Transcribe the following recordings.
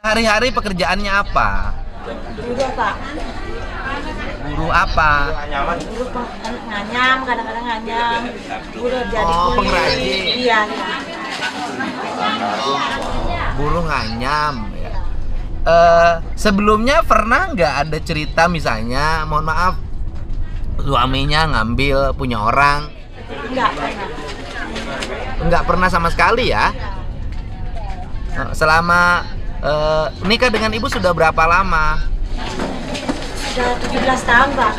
Hari-hari pekerjaannya apa? Udah Pak. Guru apa? Dulu nganyam, kadang-kadang nganyam. Udah jadi kulit. Pengrajin. Iya. Buruh nganyam ya. Sebelumnya pernah nggak ada cerita misalnya, mohon maaf, suaminya ngambil punya orang? Enggak pernah. Nggak pernah sama sekali ya? Selama nikah dengan ibu sudah berapa lama? Sudah 17 tahun Pak.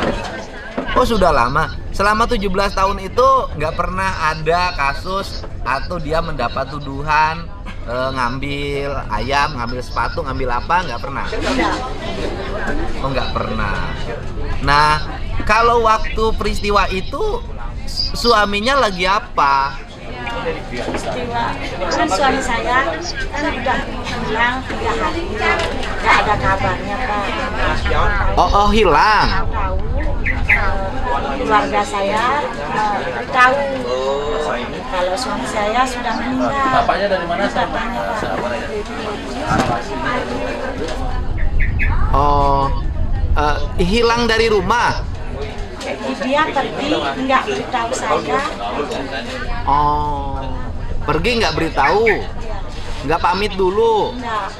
Oh sudah lama. Selama 17 tahun itu nggak pernah ada kasus atau dia mendapat tuduhan ngambil ayam, ngambil sepatu, ngambil apa, nggak pernah? Enggak. Oh nggak pernah. Nah kalau waktu peristiwa itu suaminya lagi apa? Peristiwa kan suami saya kan udah hilang 3 hari, nggak ada kabarnya Pak. Oh hilang. Tahu keluarga saya tahu kalau suami saya sudah meninggal. Bapaknya dari mana? Bapaknya Pak. Oh hilang dari rumah. Dia pergi nggak beritahu saya. Oh pergi nggak beritahu, nggak pamit dulu. Enggak.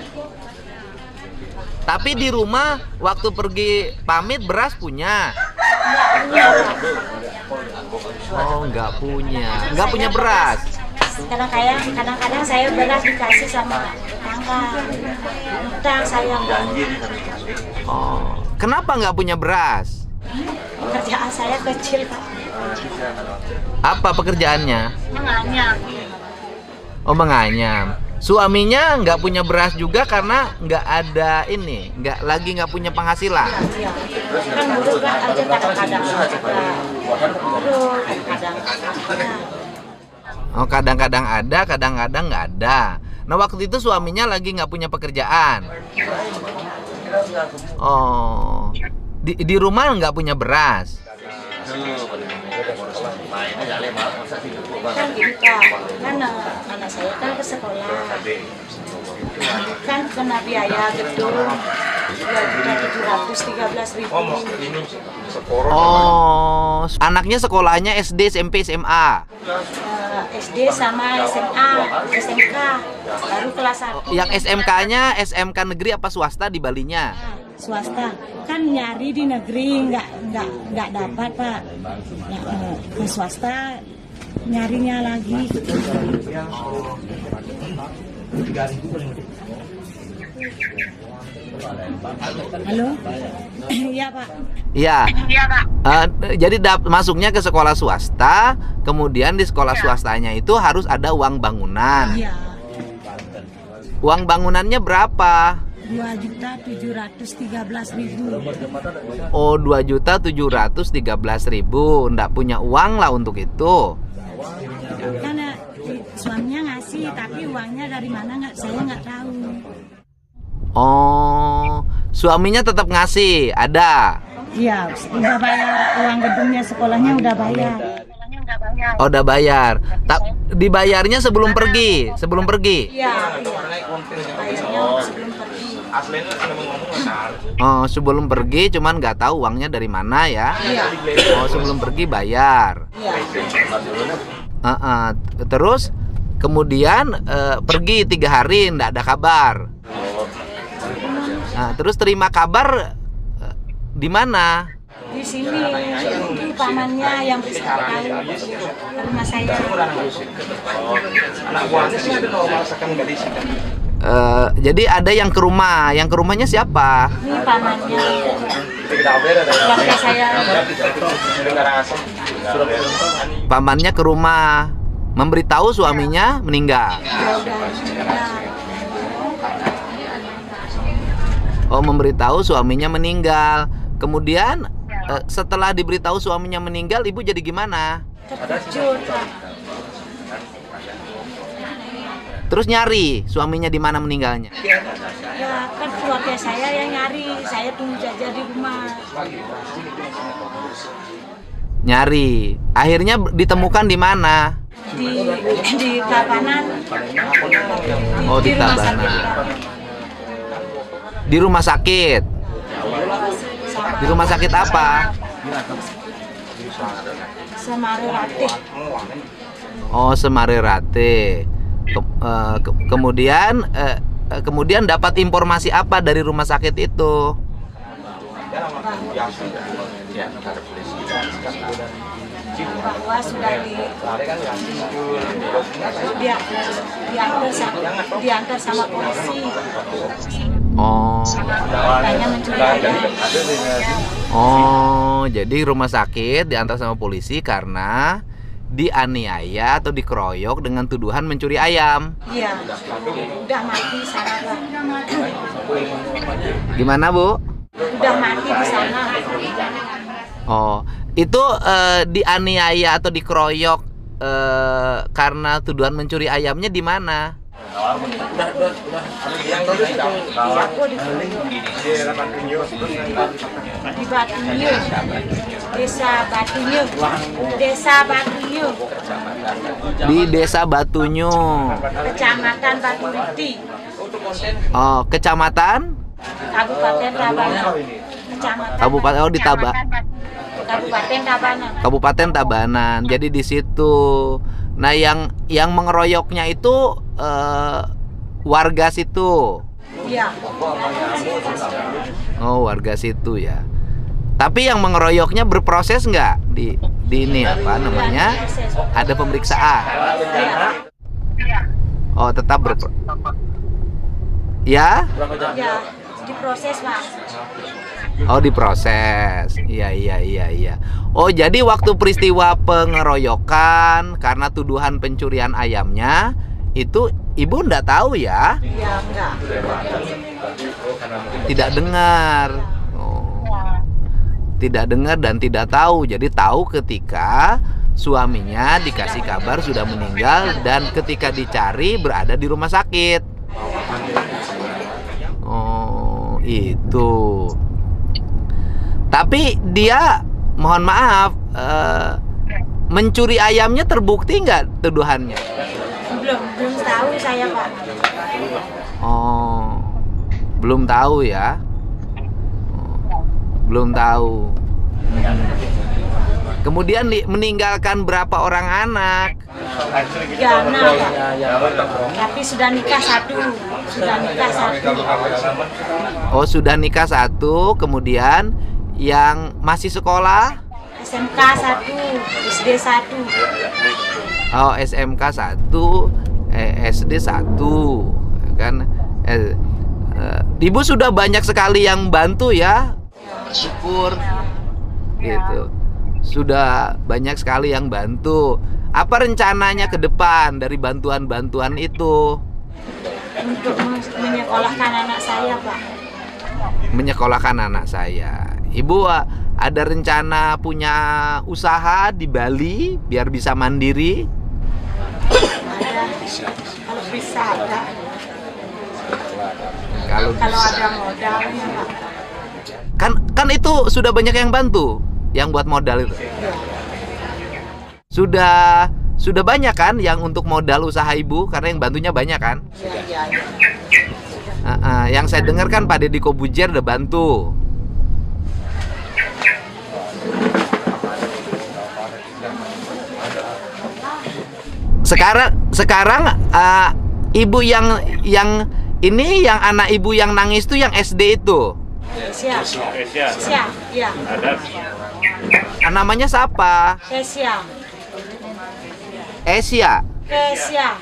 Tapi di rumah waktu pergi pamit beras punya. Oh nggak punya beras. Kadang-kadang saya beras dikasih sama tetangga. Utang saya banyak. Oh kenapa nggak punya beras? Kerjaan saya kecil Pak. Apa pekerjaannya? Menganyam. Oh menganyam. Suaminya nggak punya beras juga karena nggak ada ini, nggak punya penghasilan. Iya. Kan dulu kan ada kadang-kadang ada. Dulu kadang-kadang. Oh kadang-kadang ada, kadang-kadang nggak ada. Nah waktu itu suaminya lagi nggak punya pekerjaan. Oh di rumah nggak punya beras. Kan gitu Pak. Kan anak saya kan ke sekolah. Kan kena biaya gedung 2.713.000. Oh anaknya sekolahnya SD, SMP, SMA. SD sama SMA, SMK baru kelas 1. Yang SMK-nya SMK negeri apa swasta di Balinya? Swasta kan nyari di negeri nggak dapat Pak. Nah, ke swasta nyarinya lagi. Halo? Iya Pak. Iya. Iya Pak. Jadi masuknya ke sekolah swasta, kemudian di sekolah swastanya itu harus ada uang bangunan. Iya. Uang bangunannya berapa? 2.713.000. Oh 2.713.000. Nggak punya uang lah untuk itu. Karena suaminya ngasih, tapi uangnya dari mana saya nggak tahu. Oh suaminya tetap ngasih, ada. Iya, udah bayar uang gedungnya, sekolahnya udah bayar. Oh udah bayar. Dibayarnya sebelum pergi, sebelum pergi. Iya. Bayarnya sebelum pergi. Oh sebelum pergi, cuman nggak tahu uangnya dari mana ya. Iya. Oh sebelum pergi bayar. Iya. Terus kemudian pergi 3 hari nggak ada kabar. Nah, terus terima kabar di mana? Di sini itu pamannya yang bisa tahu ke rumah saya. Jadi ada yang ke rumah, yang ke rumahnya siapa? Ini pamannya. Keluarga saya. Pamannya ke rumah, memberitahu suaminya meninggal. Oh memberitahu suaminya meninggal. Kemudian setelah diberitahu suaminya meninggal, ibu jadi gimana? Terkejut. Terus nyari suaminya di mana meninggalnya? Ya kan keluarga saya yang nyari, saya tunggu jajan di rumah. Nyari, akhirnya ditemukan di mana? Di Tabanan. Oh di rumah Tabanan. sakit. Di rumah sakit. Di rumah sakit apa? Semarerate. Oh, Semarerate. Kemudian dapat informasi apa dari rumah sakit itu? Bahwa sudah diantar sama polisi. Oh. Katanya mencuri ayam. Oh, jadi rumah sakit diantar sama polisi karena dianiaya atau dikeroyok dengan tuduhan mencuri ayam. Iya. Udah mati sana, Pak. Gimana, Bu? Udah mati di sana. Oh, itu dianiaya atau dikeroyok karena tuduhan mencuri ayamnya di mana? Di Batunyu, Desa Batunyu, Desa Batunyu, Di Desa Batunyu. Kecamatan Batuwiti, Oh, Kecamatan? Kabupaten Tabanan. Kecamatan Kabupaten di Kabupaten Tabanan. Kabupaten Tabanan. Jadi di situ. Nah, yang mengeroyoknya itu warga situ. Iya. Oh, warga situ ya. Tapi yang mengeroyoknya berproses nggak di ini apa namanya? Ada pemeriksaan. Oh, tetap Ya? Ya, diproses, Pak. Oh, diproses. Iya. Oh, jadi waktu peristiwa pengeroyokan karena tuduhan pencurian ayamnya itu ibu nggak tahu ya? Iya, enggak. Tidak dengar. Oh. Tidak dengar dan tidak tahu. Jadi tahu ketika suaminya dikasih kabar sudah meninggal dan ketika dicari berada di rumah sakit. Oh, itu. Tapi dia, mohon maaf, mencuri ayamnya terbukti nggak tuduhannya? Belum tahu saya, Pak. Oh, belum tahu ya? Oh, belum tahu. Kemudian meninggalkan berapa orang anak? Ya, Pak. Tapi sudah nikah satu. Oh, sudah nikah satu. Kemudian yang masih sekolah? SMK 1, SD 1. Oh, SMK 1, SD 1. Kan Ibu sudah banyak sekali yang bantu ya. Syukur. Gitu. Sudah banyak sekali yang bantu. Apa rencananya ke depan dari bantuan-bantuan itu? Untuk menyekolahkan anak saya, Pak. Menyekolahkan anak saya. Ibu ada rencana punya usaha di Bali biar bisa mandiri? Ada. Kalau bisa ada. Kalau ada modalnya, Pak. Kan itu sudah banyak yang bantu, yang buat modal itu. Sudah banyak kan yang untuk modal usaha ibu karena yang bantunya banyak kan? Iya. Yang saya dengar kan Pak Deddy Kobuzier udah bantu. Sekarang ibu yang ini yang anak ibu yang nangis tuh yang SD itu. Kesia. Iya. Namanya siapa? Kesia. Esia. Kesia.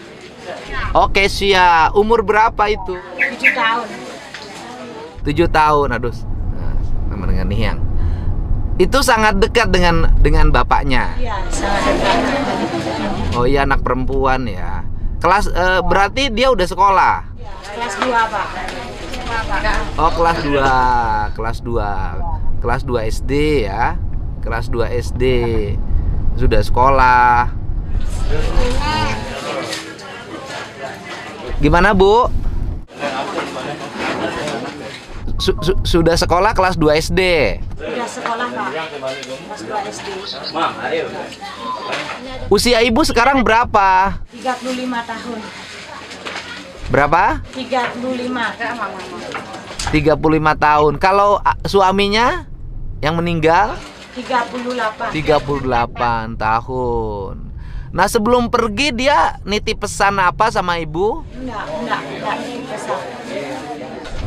Oh, Kesia. Umur berapa itu? 7 tahun. 7 tahun. Aduh. Sama dengan Niang. Itu sangat dekat dengan bapaknya. Iya, sangat dekat. Oh iya, anak perempuan ya. Kelas berarti dia udah sekolah. Ya, kelas 2, Pak. Oh, kelas 2. Kelas 2 SD ya. Kelas 2 SD. Sudah sekolah. Gimana, Bu? Sudah sekolah kelas 2 SD. Sudah sekolah, Pak. Kelas 2 SD. Usia ibu sekarang berapa? 35 tahun. Berapa? 35. 35 tahun. Kalau suaminya yang meninggal? 38. 38 tahun. Nah, sebelum pergi dia nitip pesan apa sama ibu? Enggak nitip pesan.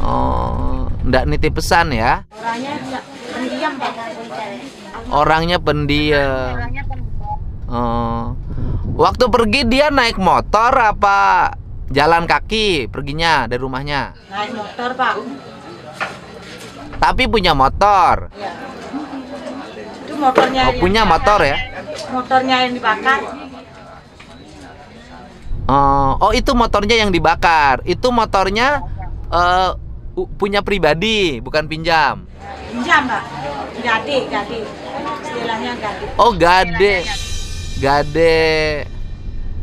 Oh, enggak nitip pesan ya? Orangnya pendiam, Pak. Orangnya pendiam. Oh. Waktu pergi dia naik motor apa jalan kaki perginya dari rumahnya? Naik motor, Pak. Tapi punya motor. Ya. Itu motornya. Oh, punya motor ya? Motornya yang dibakar. Oh, itu motornya yang dibakar. Itu motornya punya pribadi, bukan pinjam. Pinjam, Pak. Gade. Istilahnya gade. Oh, gade.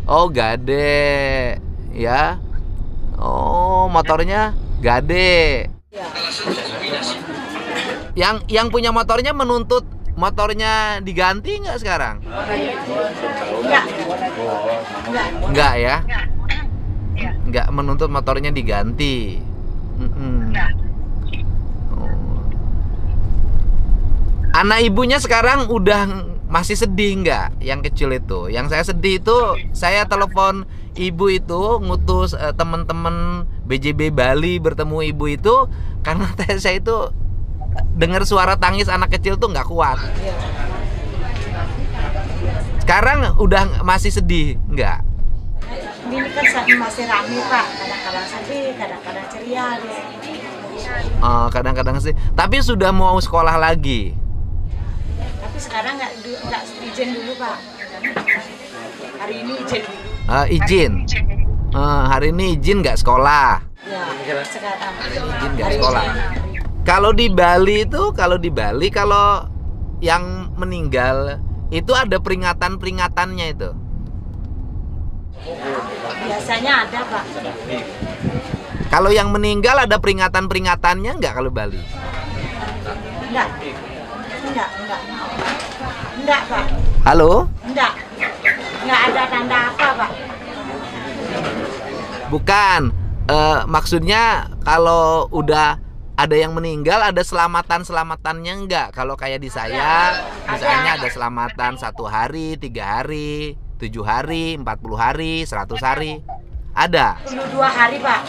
Oh, gade. Ya. Oh, motornya gade. Ya. Yang punya motornya menuntut motornya diganti nggak sekarang? Enggak ya? Enggak menuntut motornya diganti. Oh. Anak ibunya sekarang udah masih sedih nggak? Yang kecil itu. Yang saya sedih itu saya telepon ibu itu ngutus teman-teman BJB Bali bertemu ibu itu karena saya itu dengar suara tangis anak kecil tuh nggak kuat. Sekarang udah masih sedih nggak? Ini kan masih rame, Pak. Kadang-kadang sedih, kadang-kadang ceria dia. Oh, kadang-kadang sih. Tapi sudah mau sekolah lagi. Tapi sekarang nggak izin dulu, Pak. Hari ini izin dulu. Izin. Hari ini izin nggak sekolah. Ya, sekarang. Izin nggak sekolah. Kalau di Bali kalau yang meninggal itu ada peringatan-peringatannya itu. Biasanya ada, Pak. Kalau yang meninggal ada peringatan-peringatannya nggak kalau Bali? Enggak, Pak. Halo? Enggak ada tanda apa, Pak. Bukan, maksudnya kalau udah ada yang meninggal ada selamatan-selamatannya enggak? Kalau kayak di saya, misalnya ada selamatan 1 hari, 3 hari, 7 hari, 40 hari, 100 hari. Ada? 42 hari, Pak.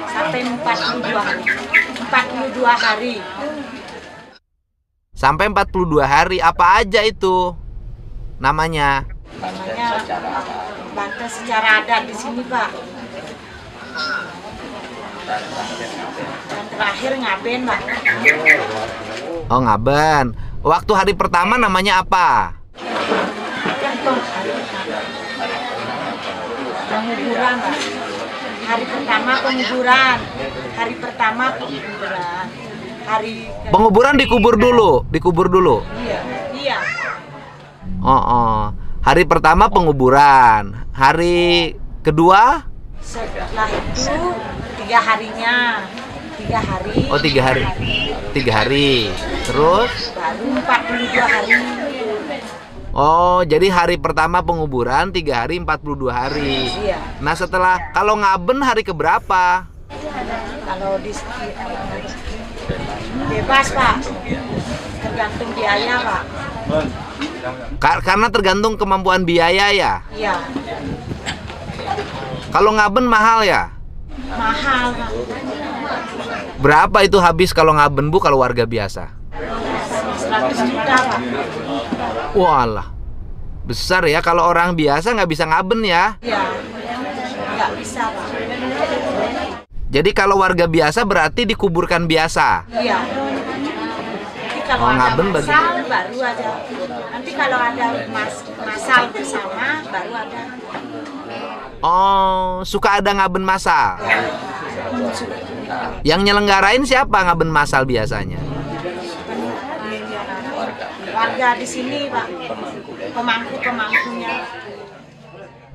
Sampai 42 hari. 42 hari. Sampai 42 hari. Apa aja itu namanya? Namanya bantas secara adat di sini, Pak. Dan terakhir ngaben, Pak. Oh, ngaben. Waktu hari pertama namanya apa? Penguburan, Pak. Hari pertama penguburan. Penguburan dikubur dulu. Iya. Oh. Hari pertama penguburan. Hari kedua? Setelah itu 3 harinya. 3 hari. Oh, 3 hari. 3 hari. Terus? Baru 42 hari. Oh, jadi hari pertama penguburan 3 hari 42 hari. Iya. Nah, kalau ngaben hari keberapa? Kalau bebas, Pak. Tergantung biaya, Pak. Karena tergantung kemampuan biaya ya. Iya. Kalau ngaben mahal ya? Mahal, Pak. Berapa itu habis kalau ngaben, Bu, kalau warga biasa? 100 juta, Pak. Walah, besar ya. Kalau orang biasa nggak bisa ngaben ya? Iya. Nggak bisa, Pak. Jadi kalau warga biasa berarti dikuburkan biasa. Iya. Jadi kalau Oh, ada ngaben masal baru aja. Nanti kalau ada masal bersama baru ada. Oh, suka ada ngaben masal. Yang nyelenggarain siapa ngaben masal biasanya? Warga di sini, Pak. Pemangku-pemangkunya.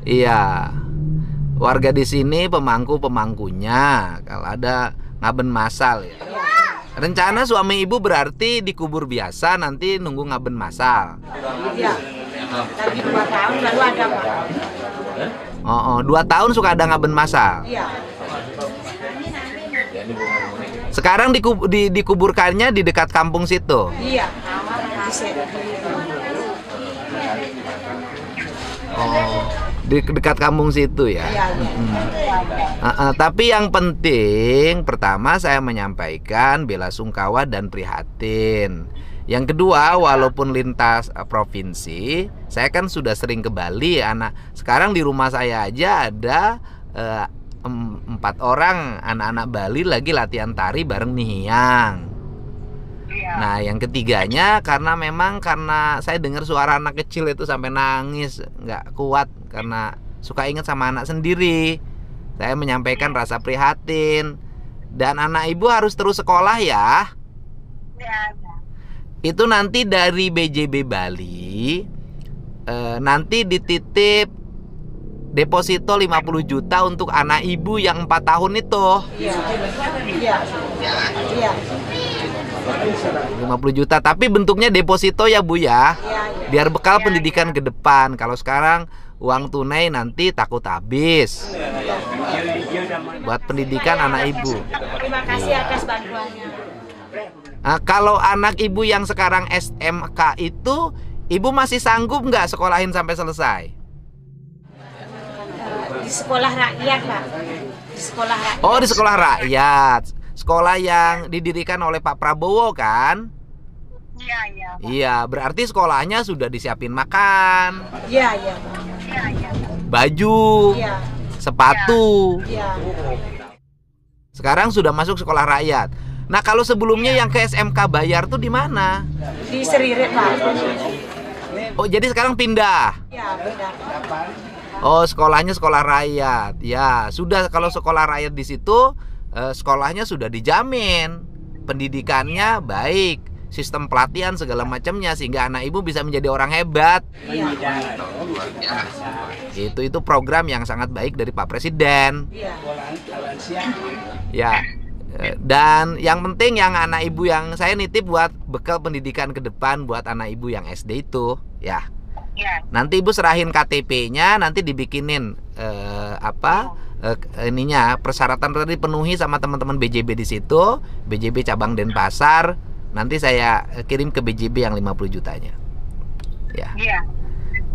Iya. Warga di sini pemangku-pemangkunya kalau ada ngaben masal ya. Rencana suami ibu berarti dikubur biasa, nanti nunggu ngaben masal. Iya. Lagi 2 tahun baru ada, Pak. Oh, 2 tahun suka ada ngaben masal. Iya. Sekarang dikuburkannya di dekat kampung situ. Iya. Oh, di dekat kampung situ ya. Iya. Tapi yang penting pertama saya menyampaikan bela sungkawa dan prihatin. Yang kedua, walaupun lintas provinsi, saya kan sudah sering ke Bali. Sekarang di rumah saya aja ada 4 orang anak-anak Bali lagi latihan tari bareng Nihiyang. Nah, yang ketiganya karena saya dengar suara anak kecil itu sampai nangis, nggak kuat karena suka ingat sama anak sendiri. Saya menyampaikan rasa prihatin. Dan anak ibu harus terus sekolah ya. Itu nanti dari BJB Bali nanti dititip deposito 50 juta untuk anak ibu yang 4 tahun itu. Iya. 50 juta, tapi bentuknya deposito ya Bu ya. Biar bekal pendidikan ke depan. Kalau sekarang uang tunai nanti takut habis. Buat pendidikan anak ibu. Terima kasih atas bantuannya. Nah, kalau anak ibu yang sekarang SMK itu, ibu masih sanggup nggak sekolahin sampai selesai? Di sekolah rakyat, Pak. Di sekolah rakyat. Oh, di sekolah rakyat. Sekolah yang didirikan oleh Pak Prabowo kan? Iya. Iya, berarti sekolahnya sudah disiapin makan, Iya. baju, Iya. sepatu. Iya. Sekarang sudah masuk sekolah rakyat. Nah, kalau sebelumnya yang ke SMK bayar tuh di mana? Di Seririt, Pak. Oh, jadi sekarang pindah. Iya, benar. Oh, sekolahnya sekolah rakyat. Ya, sudah kalau sekolah rakyat di situ sekolahnya sudah dijamin. Pendidikannya baik, sistem pelatihan segala macamnya sehingga anak ibu bisa menjadi orang hebat. Itu program yang sangat baik dari Pak Presiden. Ya. Dan yang penting yang anak ibu yang saya nitip buat bekal pendidikan ke depan buat anak ibu yang SD itu, ya. Nanti ibu serahin KTP-nya, nanti dibikinin persyaratan tadi penuhi sama teman-teman BJB di situ, BJB cabang Denpasar. Nanti saya kirim ke BJB yang 50 jutanya. Ya.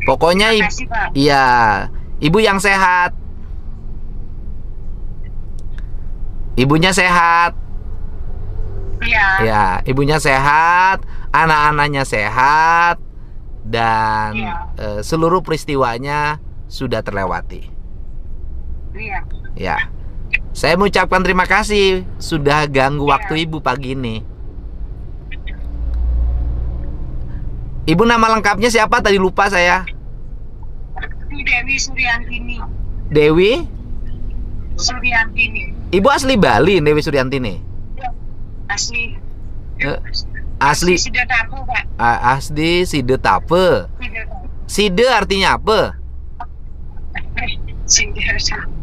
Pokoknya ibu yang sehat. Ibunya sehat. Ya, ibunya sehat, anak-anaknya sehat, dan seluruh peristiwanya sudah terlewati. Ya, saya mengucapkan terima kasih sudah ganggu waktu ibu pagi ini. Ibu nama lengkapnya siapa? Tadi lupa saya. Dewi Suryantini. Dewi Suryantini. Ibu asli Bali, Dewi Suryantini. Asli. Asli Sidetape, Pak. Asli Sidetape. Side artinya apa? Sidetape.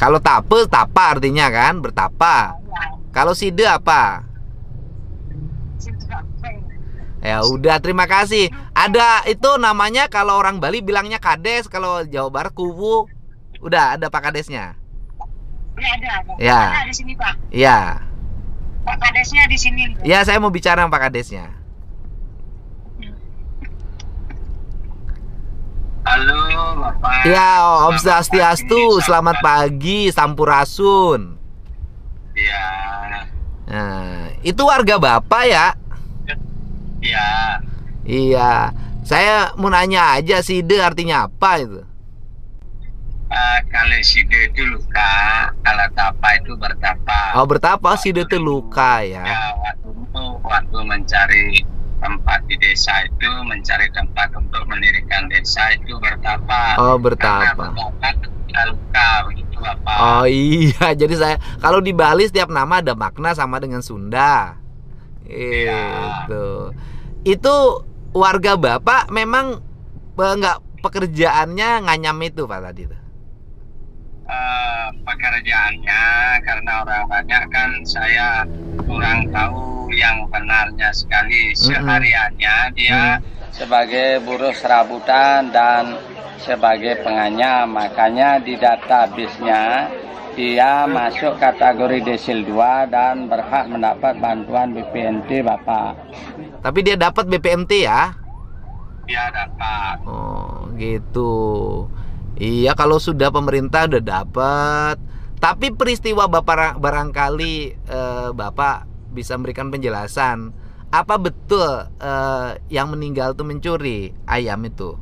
Kalau tape, tapa artinya kan, bertapa. Kalau side apa? Ya udah, terima kasih. Ada itu namanya kalau orang Bali bilangnya kades, kalau Jawa Barat kuwu. Udah ada Pak Kadesnya. Ya ada. Ya. Ada di sini, Pak. Ya. Pak Kadesnya di sini. Ya, saya mau bicara sama Pak Kadesnya. Halo, Bapak. Ya, Om Swastiastu, selamat pagi, Sampurasun. Ya. Nah, itu warga Bapak ya? Ya. Iya. Saya mau nanya aja, side artinya apa itu? Kalau side itu luka, kalau tapa itu bertapa. Oh, bertapa, side itu luka ya. Ya, waktu mencari tempat di desa itu, mencari tempat untuk mendirikan desa itu bertapa. Oh, bertapa. Karena luka begitu, Bapak. Oh iya, jadi saya kalau di Bali setiap nama ada makna sama dengan Sunda. Itu warga Bapak memang pekerjaannya nganyam itu Pak tadi itu. Pekerjaannya karena orang banyak kan saya kurang tahu yang benarnya sekali. Sehariannya dia sebagai buruh serabutan dan sebagai penganyam, makanya di database-nya dia masuk kategori desil 2 dan berhak mendapat bantuan BPNT Bapak. Tapi dia dapat BPMT ya? Dia dapat. Oh gitu. Iya, kalau sudah pemerintah udah dapat. Tapi peristiwa Bapak barangkali Bapak bisa memberikan penjelasan. Apa betul yang meninggal itu mencuri ayam itu?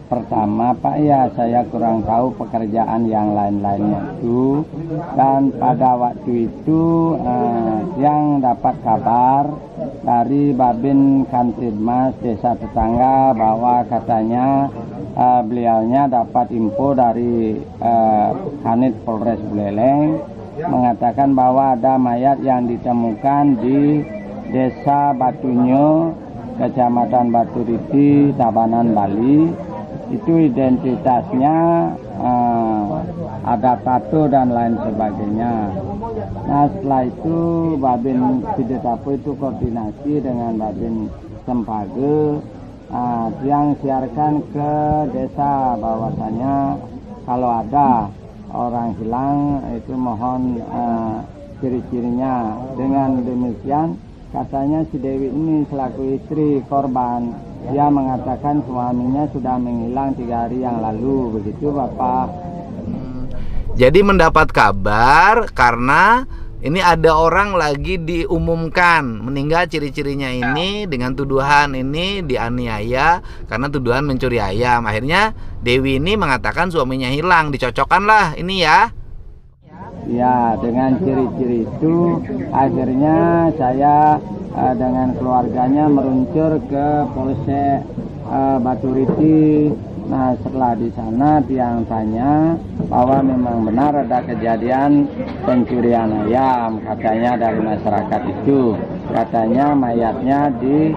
Pertama Pak ya, saya kurang tahu pekerjaan yang lain-lainnya itu. Dan pada waktu itu yang dapat kabar dari Babin Kantidmas Desa Tetangga bahwa katanya beliaunya dapat info dari Kanit Polres Buleleng mengatakan bahwa ada mayat yang ditemukan di Desa Batunyo, Kecamatan Baturiti, Tabanan, Bali. Itu identitasnya ada tato dan lain sebagainya. Nah setelah itu Babin Sidetapu itu koordinasi dengan Babin Sempage yang siarkan ke desa bahwasanya kalau ada orang hilang itu mohon ciri-cirinya. Dengan demikian katanya si Dewi ini selaku istri korban, dia mengatakan suaminya sudah menghilang 3 hari yang lalu, begitu Bapak. Jadi mendapat kabar karena ini ada orang lagi diumumkan meninggal, ciri-cirinya ini dengan tuduhan ini dianiaya karena tuduhan mencuri ayam. Akhirnya Dewi ini mengatakan suaminya hilang, dicocokkan lah ini ya. Ya, dengan ciri-ciri itu akhirnya saya dengan keluarganya meluncur ke Polsek Baturiti. Nah, setelah di sana tiang tanya bahwa memang benar ada kejadian pencurian ayam katanya dari masyarakat itu. Katanya mayatnya di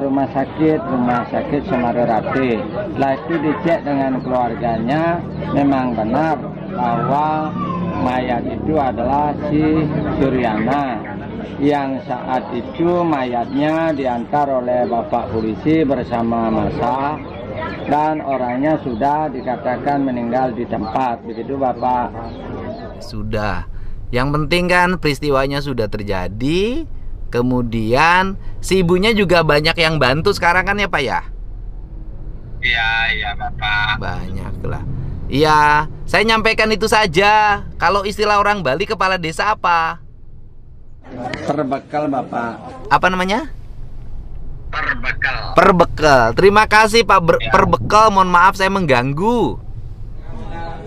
rumah sakit Semarerate. Setelah itu dicek dengan keluarganya, memang benar bahwa mayat itu adalah si Suryana yang saat itu mayatnya diantar oleh Bapak Polisi bersama massa dan orangnya sudah dikatakan meninggal di tempat, begitu Bapak. Sudah. Yang penting kan peristiwanya sudah terjadi. Kemudian si ibunya juga banyak yang bantu sekarang kan ya Pak ya? Iya Bapak. Banyak lah. Iya, saya nyampaikan itu saja. Kalau istilah orang Bali kepala desa apa? Perbekal Bapak. Apa namanya? Perbekal. Perbekal. Terima kasih Pak Perbekal. Mohon maaf saya mengganggu.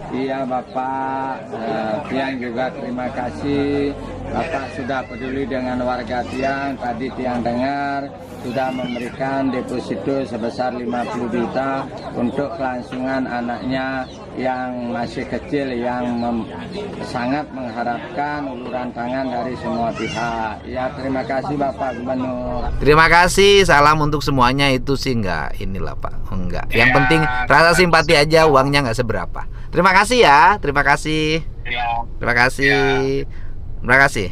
Iya Bapak, Tiang juga terima kasih. Bapak sudah peduli dengan warga Tiang. Tadi Tiang dengar sudah memberikan deposito sebesar 50 juta untuk kelangsungan anaknya yang masih kecil yang sangat mengharapkan uluran tangan dari semua pihak. Ya terima kasih Bapak Gubernur. Terima kasih, salam untuk semuanya. Itu sih enggak inilah Pak, enggak. Yang penting rasa simpati aja, uangnya enggak seberapa. Terima kasih ya, terima kasih. Terima kasih. Terima kasih.